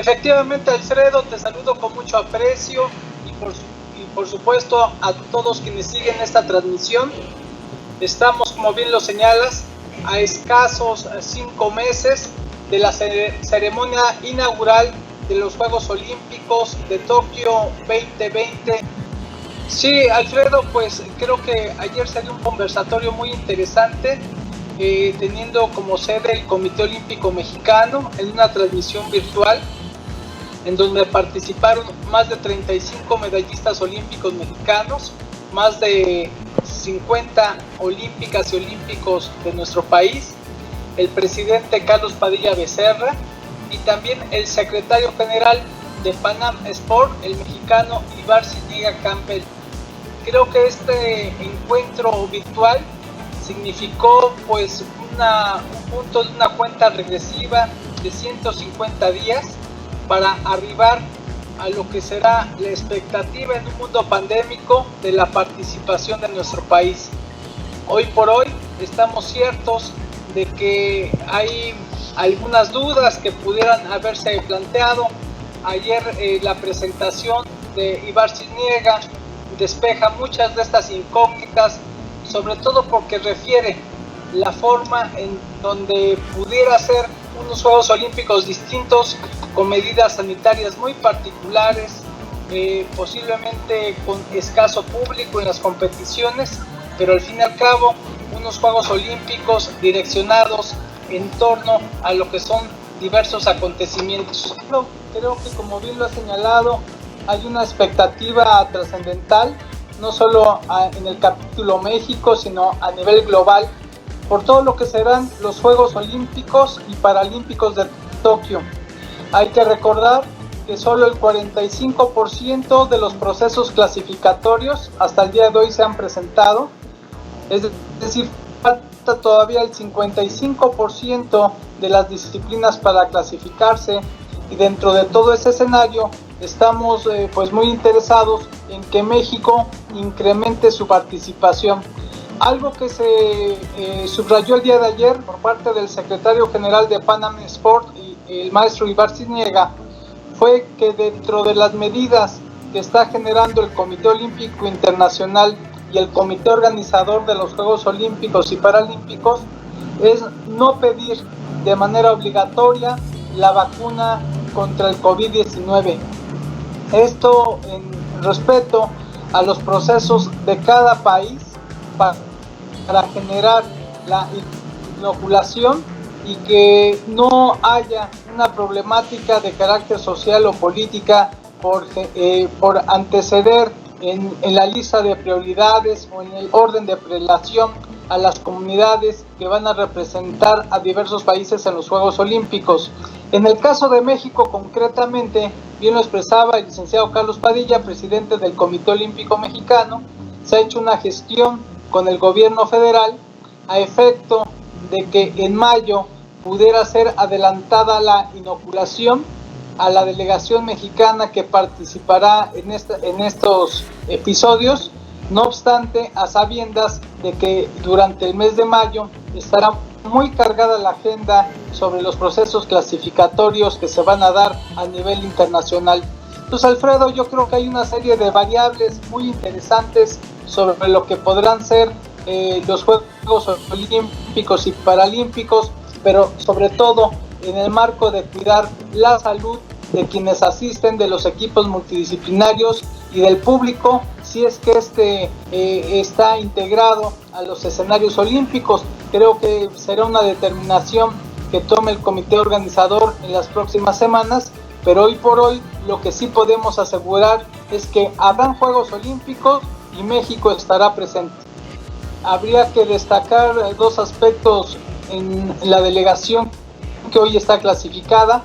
Efectivamente, Alfredo, te saludo con mucho aprecio y por supuesto a todos quienes siguen esta transmisión. Estamos, como bien lo señalas, a escasos 5 meses de la ceremonia inaugural de los Juegos Olímpicos de Tokio 2020. Sí, Alfredo, pues creo que ayer se dio un conversatorio muy interesante, teniendo como sede el Comité Olímpico Mexicano en una transmisión virtual, en donde participaron más de 35 medallistas olímpicos mexicanos, más de 50 olímpicas y olímpicos de nuestro país, el presidente Carlos Padilla Becerra y también el secretario general de Panam Sport, el mexicano Ibar Ziniga Campbell. Creo que este encuentro virtual significó pues un punto de una cuenta regresiva de 150 días para arribar a lo que será la expectativa en un mundo pandémico de la participación de nuestro país. Hoy por hoy estamos ciertos de que hay algunas dudas que pudieran haberse planteado. Ayer la presentación de Ibar Ziniga despeja muchas de estas incógnitas, sobre todo porque refiere la forma en donde pudiera ser unos Juegos Olímpicos distintos, con medidas sanitarias muy particulares, posiblemente con escaso público en las competiciones, pero al fin y al cabo unos Juegos Olímpicos direccionados en torno a lo que son diversos acontecimientos. Creo que, como bien lo ha señalado, hay una expectativa trascendental, no solo en el capítulo México, sino a nivel global, por todo lo que serán los Juegos Olímpicos y Paralímpicos de Tokio. Hay que recordar que solo el 45% de los procesos clasificatorios hasta el día de hoy se han presentado, es decir, falta todavía el 55% de las disciplinas para clasificarse, y dentro de todo ese escenario estamos pues muy interesados en que México incremente su participación. Algo que se subrayó el día de ayer por parte del secretario general de Panam Sport, el maestro Ibar Ziniga, fue que dentro de las medidas que está generando el Comité Olímpico Internacional y el Comité Organizador de los Juegos Olímpicos y Paralímpicos es no pedir de manera obligatoria la vacuna contra el COVID-19. Esto en respeto a los procesos de cada país para generar la inoculación y que no haya una problemática de carácter social o política por anteceder en la lista de prioridades o en el orden de prelación a las comunidades que van a representar a diversos países en los Juegos Olímpicos. En el caso de México concretamente, bien lo expresaba el licenciado Carlos Padilla, presidente del Comité Olímpico Mexicano, se ha hecho una gestión con el gobierno federal a efecto de que en mayo pudiera ser adelantada la inoculación a la delegación mexicana que participará en estos episodios. No obstante, a sabiendas de que durante el mes de mayo estará muy cargada la agenda sobre los procesos clasificatorios que se van a dar a nivel internacional. Entonces, Alfredo, yo creo que hay una serie de variables muy interesantes sobre lo que podrán ser los Juegos Olímpicos y Paralímpicos, pero sobre todo en el marco de cuidar la salud de quienes asisten, de los equipos multidisciplinarios y del público, si es que está integrado a los escenarios olímpicos. Creo que será una determinación que tome el comité organizador en las próximas semanas, pero hoy por hoy lo que sí podemos asegurar es que habrán Juegos Olímpicos y México estará presente. Habría que destacar dos aspectos en la delegación que hoy está clasificada.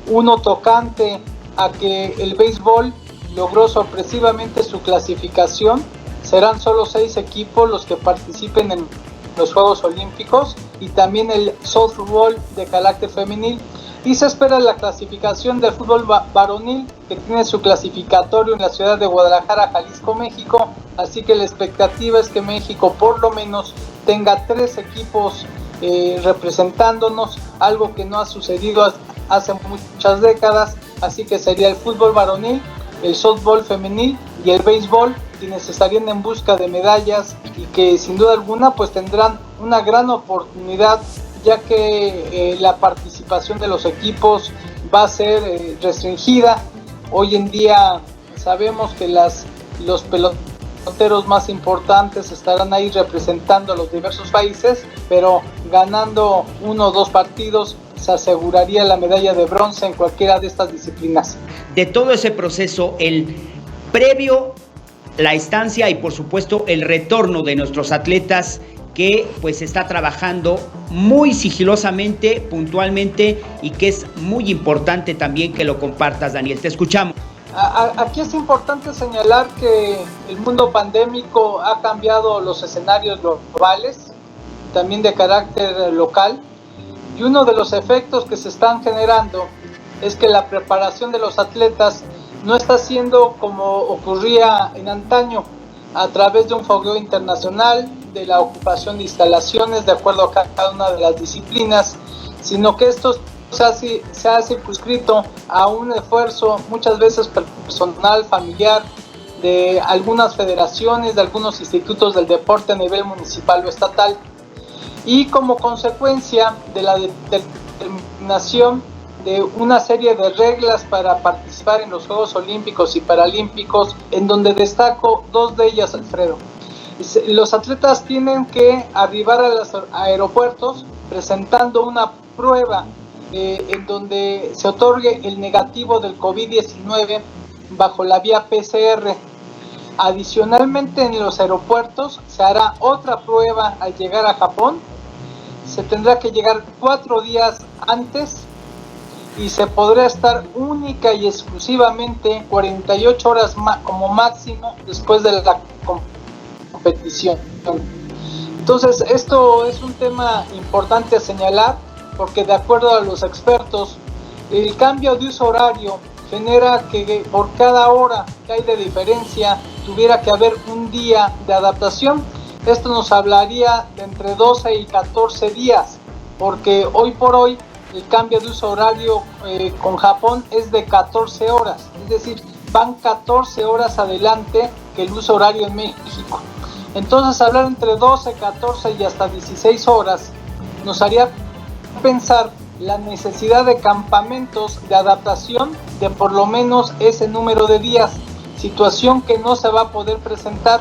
Uno tocante a que el béisbol logró sorpresivamente su clasificación. Serán solo 6 equipos los que participen en los Juegos Olímpicos, y también el softball de carácter femenil. Y se espera la clasificación del fútbol varonil, que tiene su clasificatorio en la ciudad de Guadalajara, Jalisco, México. Así que la expectativa es que México por lo menos tenga 3 equipos representándonos, algo que no ha sucedido hace muchas décadas, así que sería el fútbol varonil, el softball femenil y el béisbol quienes estarían en busca de medallas y que sin duda alguna pues tendrán una gran oportunidad, ya que la participación de los equipos va a ser restringida. Hoy en día sabemos que los peloteros más importantes estarán ahí representando a los diversos países, pero ganando 1 o 2 partidos se aseguraría la medalla de bronce en cualquiera de estas disciplinas. De todo ese proceso, el previo, la estancia y por supuesto el retorno de nuestros atletas que pues está trabajando muy sigilosamente, puntualmente, y que es muy importante también que lo compartas, Daniel. Te escuchamos. Aquí es importante señalar que el mundo pandémico ha cambiado los escenarios globales, también de carácter local, y uno de los efectos que se están generando es que la preparación de los atletas no está siendo como ocurría en antaño, a través de un fogueo internacional, de la ocupación de instalaciones de acuerdo a cada una de las disciplinas, sino que esto se ha circunscrito a un esfuerzo muchas veces personal, familiar, de algunas federaciones, de algunos institutos del deporte a nivel municipal o estatal, y como consecuencia de la determinación de una serie de reglas para participar en los Juegos Olímpicos y Paralímpicos, en donde destaco 2 de ellas, Alfredo. Los atletas tienen que arribar a los aeropuertos presentando una prueba en donde se otorgue el negativo del COVID-19 bajo la vía PCR. Adicionalmente, en los aeropuertos se hará otra prueba al llegar a Japón. Se tendrá que llegar 4 días antes y se podrá estar única y exclusivamente 48 horas como máximo después de la competición. Entonces, esto es un tema importante a señalar, porque de acuerdo a los expertos, el cambio de uso horario genera que por cada hora que hay de diferencia tuviera que haber un día de adaptación. Esto nos hablaría de entre 12 y 14 días, porque hoy por hoy el cambio de uso horario con Japón es de 14 horas, es decir, van 14 horas adelante que el uso horario en México. Entonces, hablar entre 12, 14 y hasta 16 horas nos haría pensar la necesidad de campamentos de adaptación de por lo menos ese número de días, situación que no se va a poder presentar.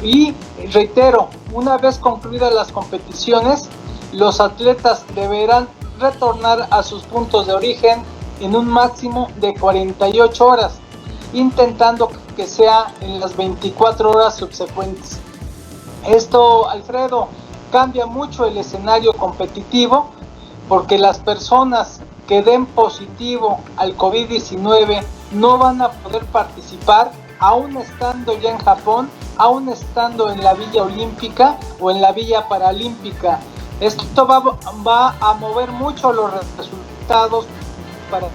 Y reitero, una vez concluidas las competiciones, los atletas deberán retornar a sus puntos de origen en un máximo de 48 horas, intentando que sea en las 24 horas subsecuentes. Esto, Alfredo, cambia mucho el escenario competitivo, porque las personas que den positivo al COVID-19 no van a poder participar, aún estando ya en Japón, aún estando en la Villa Olímpica o en la Villa Paralímpica. Esto va a mover mucho los resultados para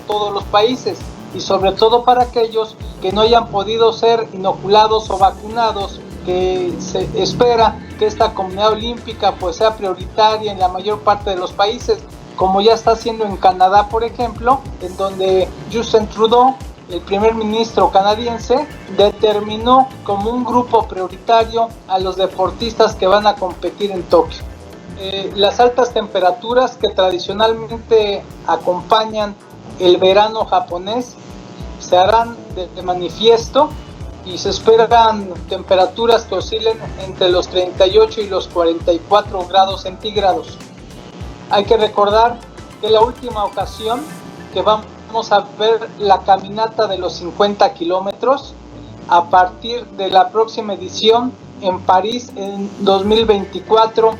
todos los países, y sobre todo para aquellos que no hayan podido ser inoculados o vacunados, que se espera que esta comunidad olímpica pues sea prioritaria en la mayor parte de los países, como ya está haciendo en Canadá, por ejemplo, en donde Justin Trudeau, el primer ministro canadiense, determinó como un grupo prioritario a los deportistas que van a competir en Tokio. Las altas temperaturas que tradicionalmente acompañan el verano japonés se harán de manifiesto, y se esperan temperaturas que oscilen entre los 38 y los 44 grados centígrados. Hay que recordar que la última ocasión que vamos a ver la caminata de los 50 kilómetros, a partir de la próxima edición en París en 2024,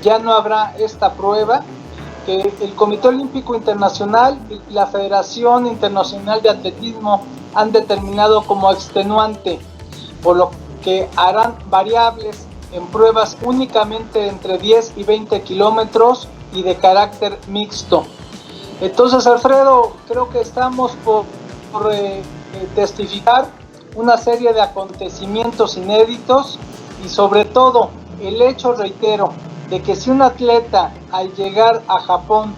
ya no habrá esta prueba, que el Comité Olímpico Internacional y la Federación Internacional de Atletismo han determinado como extenuante, por lo que harán variables en pruebas únicamente entre 10 y 20 kilómetros y de carácter mixto. Entonces, Alfredo, creo que estamos por testificar una serie de acontecimientos inéditos, y sobre todo el hecho, reitero, de que si un atleta al llegar a Japón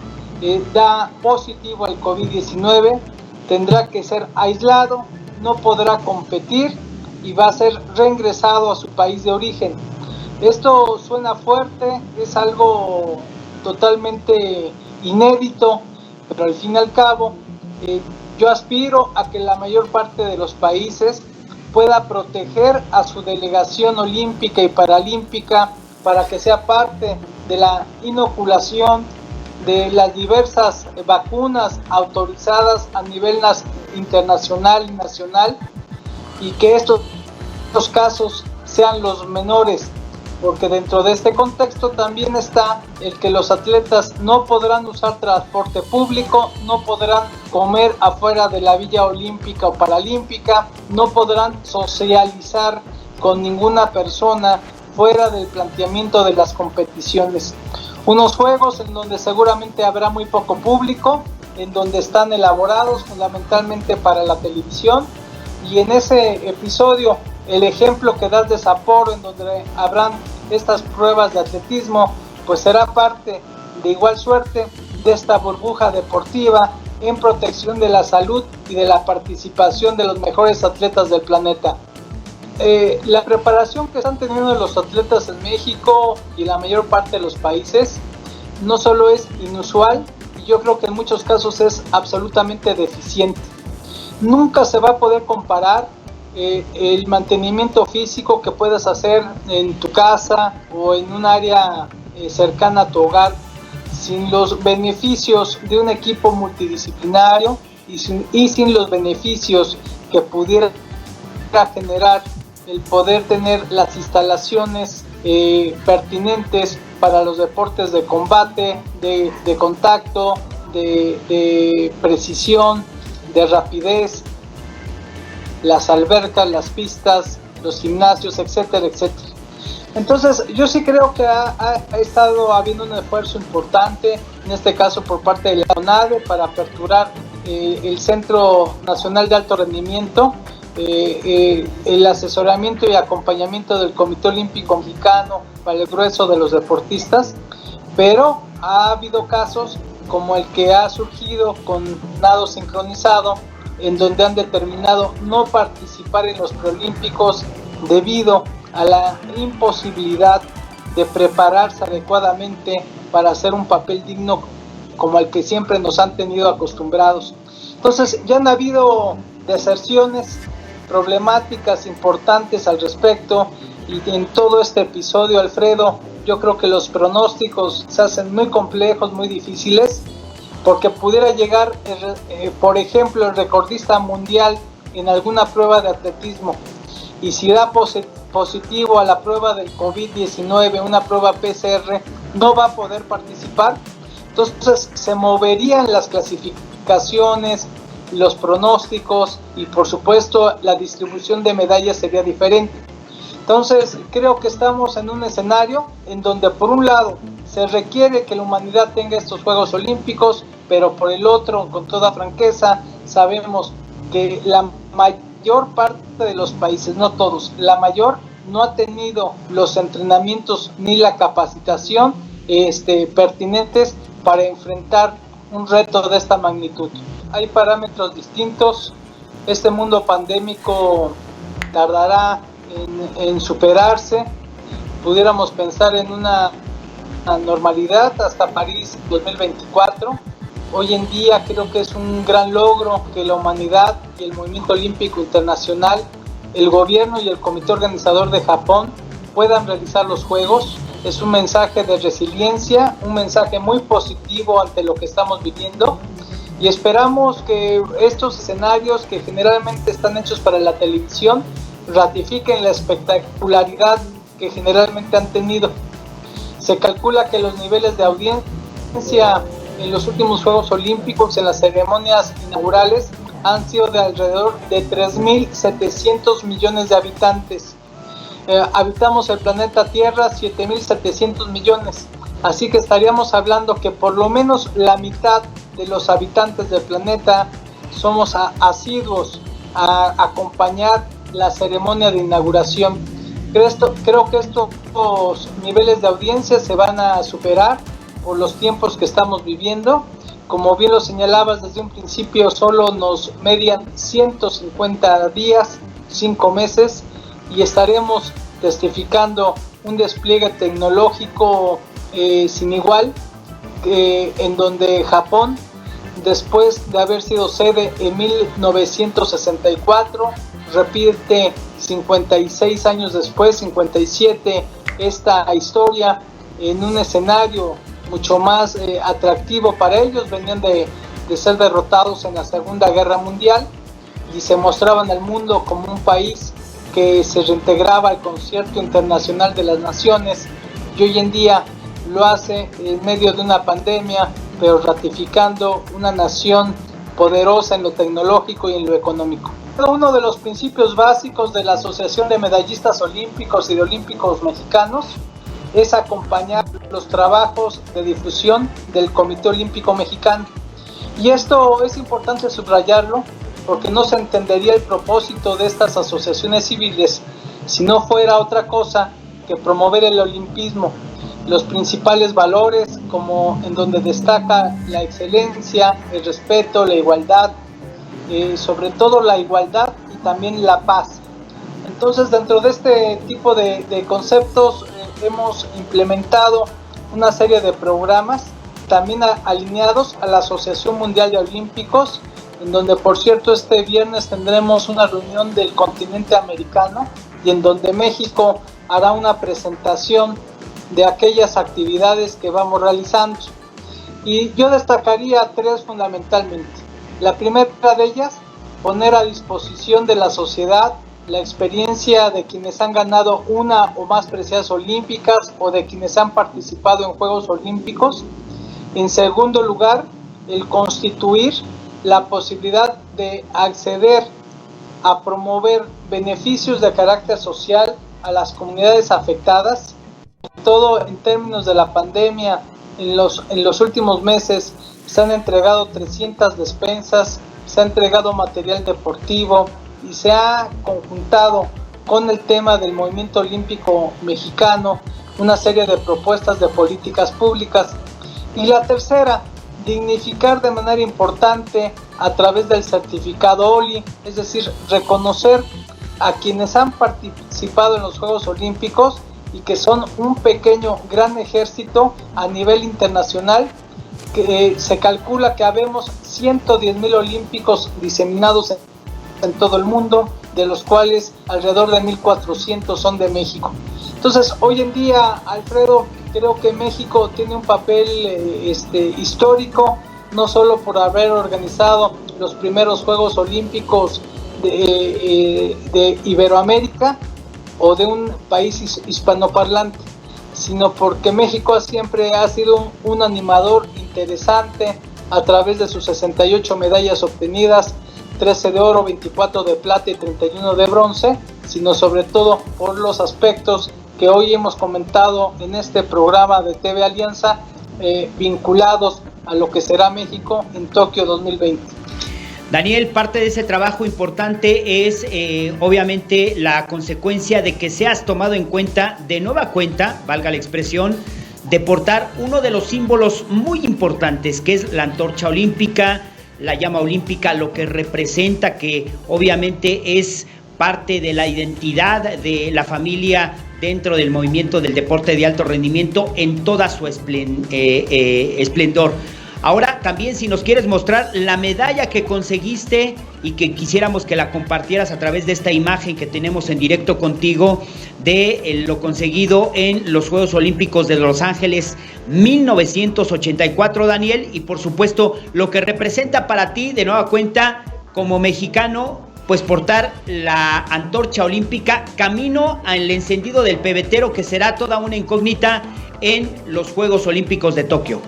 da positivo al COVID-19, tendrá que ser aislado, no podrá competir y va a ser reingresado a su país de origen. Esto suena fuerte, es algo totalmente inédito, pero al fin y al cabo yo aspiro a que la mayor parte de los países pueda proteger a su delegación olímpica y paralímpica para que sea parte de la inoculación de las diversas vacunas autorizadas a nivel internacional y nacional, y que estos casos sean los menores, porque dentro de este contexto también está el que los atletas no podrán usar transporte público, no podrán comer afuera de la villa olímpica o paralímpica, no podrán socializar con ninguna persona fuera del planteamiento de las competiciones. Unos juegos en donde seguramente habrá muy poco público, en donde están elaborados fundamentalmente para la televisión, y en ese episodio el ejemplo que das de Sapporo, en donde habrán estas pruebas de atletismo, pues será parte de igual suerte de esta burbuja deportiva en protección de la salud y de la participación de los mejores atletas del planeta. La preparación que están teniendo los atletas en México y la mayor parte de los países no solo es inusual, y yo creo que en muchos casos es absolutamente deficiente. Nunca se va a poder comparar el mantenimiento físico que puedas hacer en tu casa o en un área cercana a tu hogar sin los beneficios de un equipo multidisciplinario y sin los beneficios que pudiera generar el poder tener las instalaciones pertinentes para los deportes de combate, de contacto, de precisión, de rapidez, las albercas, las pistas, los gimnasios, etcétera, etcétera. Entonces, yo sí creo que ha estado habiendo un esfuerzo importante, en este caso por parte de la CONADE, para aperturar el Centro Nacional de Alto Rendimiento, el asesoramiento y acompañamiento del Comité Olímpico Mexicano para el grueso de los deportistas, pero ha habido casos como el que ha surgido con nado sincronizado, en donde han determinado no participar en los preolímpicos debido a la imposibilidad de prepararse adecuadamente para hacer un papel digno como el que siempre nos han tenido acostumbrados. Entonces ya han habido deserciones, problemáticas importantes al respecto, y en todo este episodio, Alfredo, yo creo que los pronósticos se hacen muy complejos, muy difíciles, porque pudiera llegar, por ejemplo, el recordista mundial en alguna prueba de atletismo, y si da positivo a la prueba del COVID-19, una prueba PCR, no va a poder participar. Entonces se moverían las clasificaciones, los pronósticos, y por supuesto la distribución de medallas sería diferente. Entonces creo que estamos en un escenario en donde por un lado se requiere que la humanidad tenga estos Juegos Olímpicos, pero por el otro, con toda franqueza, sabemos que la mayor parte de los países, no todos, la mayor, no ha tenido los entrenamientos ni la capacitación pertinentes para enfrentar un reto de esta magnitud. Hay parámetros distintos, este mundo pandémico tardará en superarse, pudiéramos pensar en una normalidad hasta París 2024. Hoy en día creo que es un gran logro que la humanidad y el movimiento olímpico internacional, el gobierno y el comité organizador de Japón puedan realizar los Juegos. Es un mensaje de resiliencia, un mensaje muy positivo ante lo que estamos viviendo, y esperamos que estos escenarios que generalmente están hechos para la televisión ratifiquen la espectacularidad que generalmente han tenido. Se calcula que los niveles de audiencia en los últimos Juegos Olímpicos, en las ceremonias inaugurales, han sido de alrededor de 3.700 millones de habitantes. Habitamos el planeta Tierra 7.700 millones, así que estaríamos hablando que por lo menos la mitad de los habitantes del planeta somos asiduos a acompañar la ceremonia de inauguración. Creo que estos niveles de audiencia se van a superar por los tiempos que estamos viviendo, como bien lo señalabas desde un principio, solo nos median 150 días, 5 meses, y estaremos testificando un despliegue tecnológico sin igual, en donde Japón, después de haber sido sede en 1964, repite 56 años después, 57, esta historia en un escenario mucho más atractivo para ellos. Venían de ser derrotados en la Segunda Guerra Mundial y se mostraban al mundo como un país que se reintegraba al concierto internacional de las naciones, y hoy en día lo hace en medio de una pandemia, pero ratificando una nación poderosa en lo tecnológico y en lo económico. Uno de los principios básicos de la Asociación de Medallistas Olímpicos y de Olímpicos Mexicanos es acompañar los trabajos de difusión del Comité Olímpico Mexicano. Y esto es importante subrayarlo, porque no se entendería el propósito de estas asociaciones civiles si no fuera otra cosa que promover el olimpismo, los principales valores, como en donde destaca la excelencia, el respeto, la igualdad, sobre todo la igualdad y también la paz. Entonces, dentro de este tipo de conceptos hemos implementado una serie de programas también alineados a la Asociación Mundial de Olímpicos, en donde, por cierto, este viernes tendremos una reunión del continente americano y en donde México hará una presentación de aquellas actividades que vamos realizando. Y yo destacaría 3 fundamentalmente. La primera de ellas, poner a disposición de la sociedad la experiencia de quienes han ganado una o más preseas olímpicas o de quienes han participado en Juegos Olímpicos. En segundo lugar, el constituir la posibilidad de acceder a promover beneficios de carácter social a las comunidades afectadas, todo en términos de la pandemia. En los últimos meses se han entregado 300 despensas, se ha entregado material deportivo y se ha conjuntado con el tema del movimiento olímpico mexicano una serie de propuestas de políticas públicas. Y la tercera, dignificar de manera importante a través del certificado OLI, es decir, reconocer a quienes han participado en los Juegos Olímpicos y que son un pequeño, gran ejército a nivel internacional, que se calcula que habemos 110,000 olímpicos diseminados en todo el mundo, de los cuales alrededor de 1,400 son de México. Entonces, hoy en día, Alfredo, creo que México tiene un papel histórico, no solo por haber organizado los primeros Juegos Olímpicos de Iberoamérica o de un país hispanoparlante, sino porque México siempre ha sido un animador interesante a través de sus 68 medallas obtenidas, 13 de oro, 24 de plata y 31 de bronce, sino sobre todo por los aspectos que hoy hemos comentado en este programa de TV Alianza, vinculados a lo que será México en Tokio 2020. Daniel, parte de ese trabajo importante es obviamente la consecuencia de que seas tomado en cuenta, de nueva cuenta, valga la expresión, de portar uno de los símbolos muy importantes, que es la antorcha olímpica, la llama olímpica, lo que representa, que obviamente es parte de la identidad de la familia dentro del movimiento del deporte de alto rendimiento en toda su esplendor. Ahora también, si nos quieres mostrar la medalla que conseguiste y que quisiéramos que la compartieras a través de esta imagen que tenemos en directo contigo de lo conseguido en los Juegos Olímpicos de Los Ángeles 1984, Daniel, y por supuesto lo que representa para ti, de nueva cuenta, como mexicano, pues portar la antorcha olímpica camino al encendido del pebetero, que será toda una incógnita en los Juegos Olímpicos de Tokio.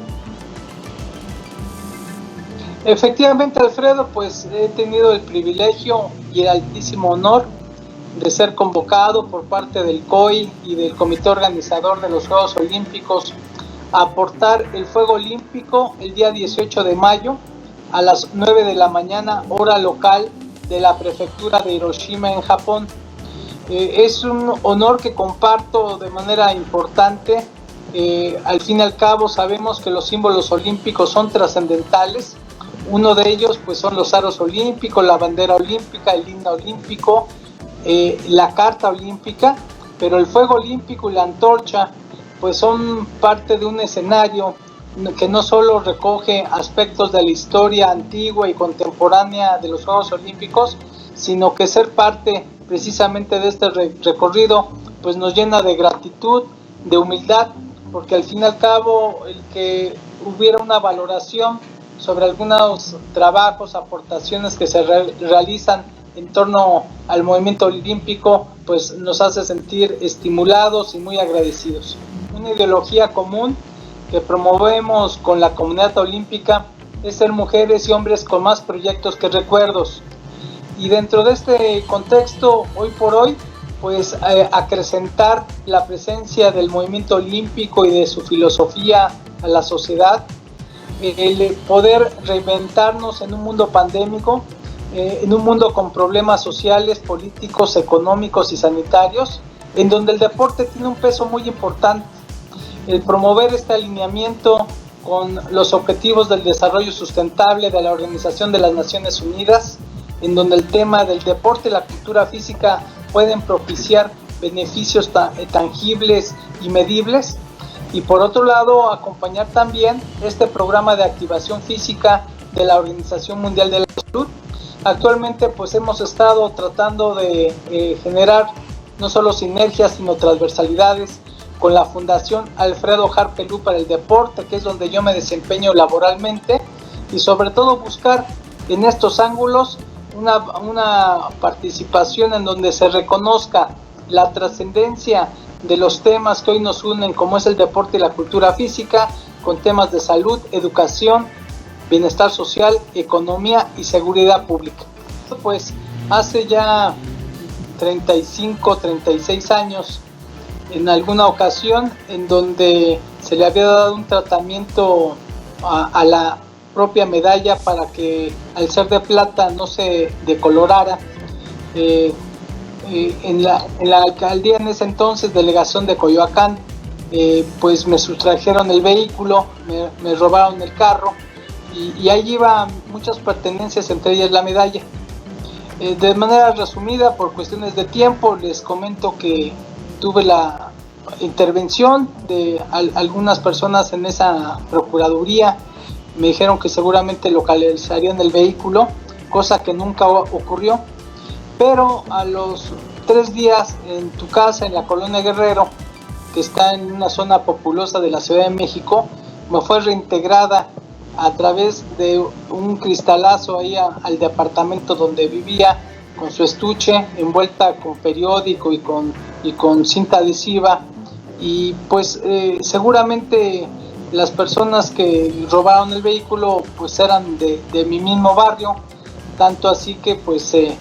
Efectivamente, Alfredo, pues he tenido el privilegio y el altísimo honor de ser convocado por parte del COI y del comité organizador de los Juegos Olímpicos a portar el fuego olímpico el día 18 de mayo a las 9 de la mañana, hora local de la prefectura de Hiroshima en Japón. Es un honor que comparto de manera importante Al fin y al cabo sabemos que los símbolos olímpicos son trascendentales. Uno de ellos pues son los aros olímpicos, la bandera olímpica, el himno olímpico, la carta olímpica, pero el fuego olímpico y la antorcha pues son parte de un escenario que no solo recoge aspectos de la historia antigua y contemporánea de los Juegos Olímpicos, sino que ser parte precisamente de este recorrido pues nos llena de gratitud, de humildad, porque al fin y al cabo el que hubiera una valoración sobre algunos trabajos, aportaciones que se realizan en torno al movimiento olímpico, pues nos hace sentir estimulados y muy agradecidos. Una ideología común que promovemos con la comunidad olímpica es ser mujeres y hombres con más proyectos que recuerdos. Y dentro de este contexto, hoy por hoy, pues acrecentar la presencia del movimiento olímpico y de su filosofía a la sociedad, el poder reinventarnos en un mundo pandémico, en un mundo con problemas sociales, políticos, económicos y sanitarios, en donde el deporte tiene un peso muy importante. El promover este alineamiento con los objetivos del desarrollo sustentable de la Organización de las Naciones Unidas, en donde el tema del deporte y la cultura física pueden propiciar beneficios tangibles y medibles, y por otro lado acompañar también este programa de activación física de la Organización Mundial de la Salud. Actualmente pues hemos estado tratando de generar no solo sinergias sino transversalidades con la Fundación Alfredo Harpelú para el Deporte, que es donde yo me desempeño laboralmente, y sobre todo buscar en estos ángulos una participación en donde se reconozca la trascendencia de los temas que hoy nos unen, como es el deporte y la cultura física, con temas de salud, educación, bienestar social, economía y seguridad pública. Pues hace ya 35, 36 años, en alguna ocasión en donde se le había dado un tratamiento a la propia medalla para que al ser de plata no se decolorara. En la alcaldía en ese entonces, delegación de Coyoacán, pues me sustrajeron el vehículo, me robaron el carro y ahí iban muchas pertenencias, entre ellas la medalla. De manera resumida, por cuestiones de tiempo, les comento que tuve la intervención de algunas personas en esa procuraduría. Me dijeron que seguramente localizarían el vehículo, cosa que nunca ocurrió, pero a los 3 días en tu casa, en la Colonia Guerrero, que está en una zona populosa de la Ciudad de México, me fue reintegrada a través de un cristalazo ahí al departamento donde vivía, con su estuche envuelta con periódico y con cinta adhesiva, y pues seguramente las personas que robaron el vehículo pues eran de mi mismo barrio, tanto así que pues se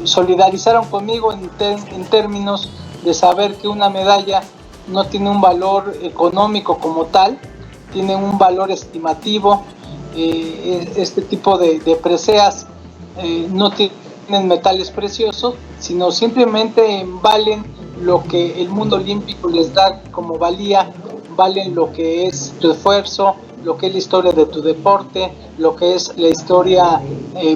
solidarizaron conmigo en términos de saber que una medalla no tiene un valor económico como tal, tiene un valor estimativo. Este tipo de preseas no tienen metales preciosos, sino simplemente valen lo que el mundo olímpico les da como valía, valen lo que es tu esfuerzo, lo que es la historia de tu deporte, lo que es la historia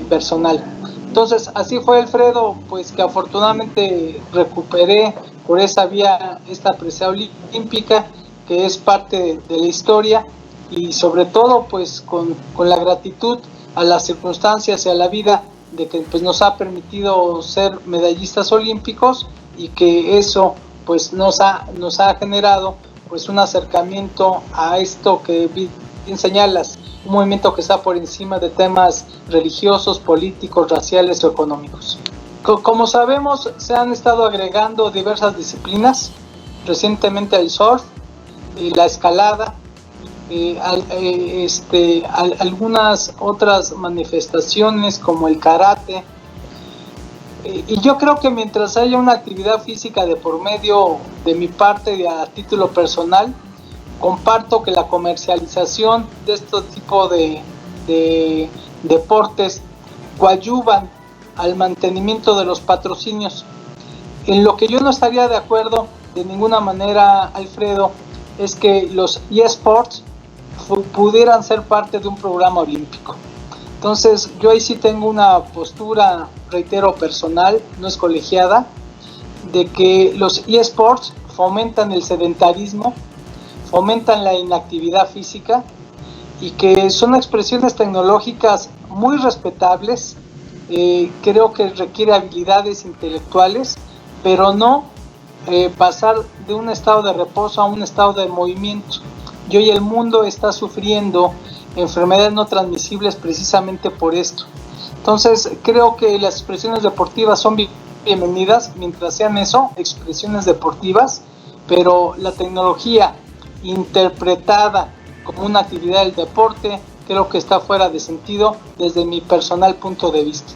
personal. Entonces así fue, Alfredo, pues que afortunadamente recuperé por esa vía esta presea olímpica, que es parte de la historia, y sobre todo pues con la gratitud a las circunstancias y a la vida de que pues nos ha permitido ser medallistas olímpicos, y que eso pues nos ha generado pues un acercamiento a esto que bien señalas, un movimiento que está por encima de temas religiosos, políticos, raciales o económicos. Como sabemos, se han estado agregando diversas disciplinas, recientemente el surf, la escalada, algunas otras manifestaciones como el karate, y yo creo que mientras haya una actividad física de por medio, de mi parte y a título personal, comparto que la comercialización de este tipo de deportes coadyuvan al mantenimiento de los patrocinios. En lo que yo no estaría de acuerdo de ninguna manera, Alfredo, es que los eSports pudieran ser parte de un programa olímpico. Entonces, yo ahí sí tengo una postura, reitero, personal, no es colegiada, de que los eSports fomentan el sedentarismo, fomentan la inactividad física y que son expresiones tecnológicas muy respetables. Creo que requiere habilidades intelectuales, pero no pasar de un estado de reposo a un estado de movimiento. Y hoy el mundo está sufriendo enfermedades no transmisibles precisamente por esto. Entonces creo que las expresiones deportivas son bienvenidas mientras sean eso, expresiones deportivas, pero la tecnología interpretada como una actividad del deporte creo que está fuera de sentido desde mi personal punto de vista.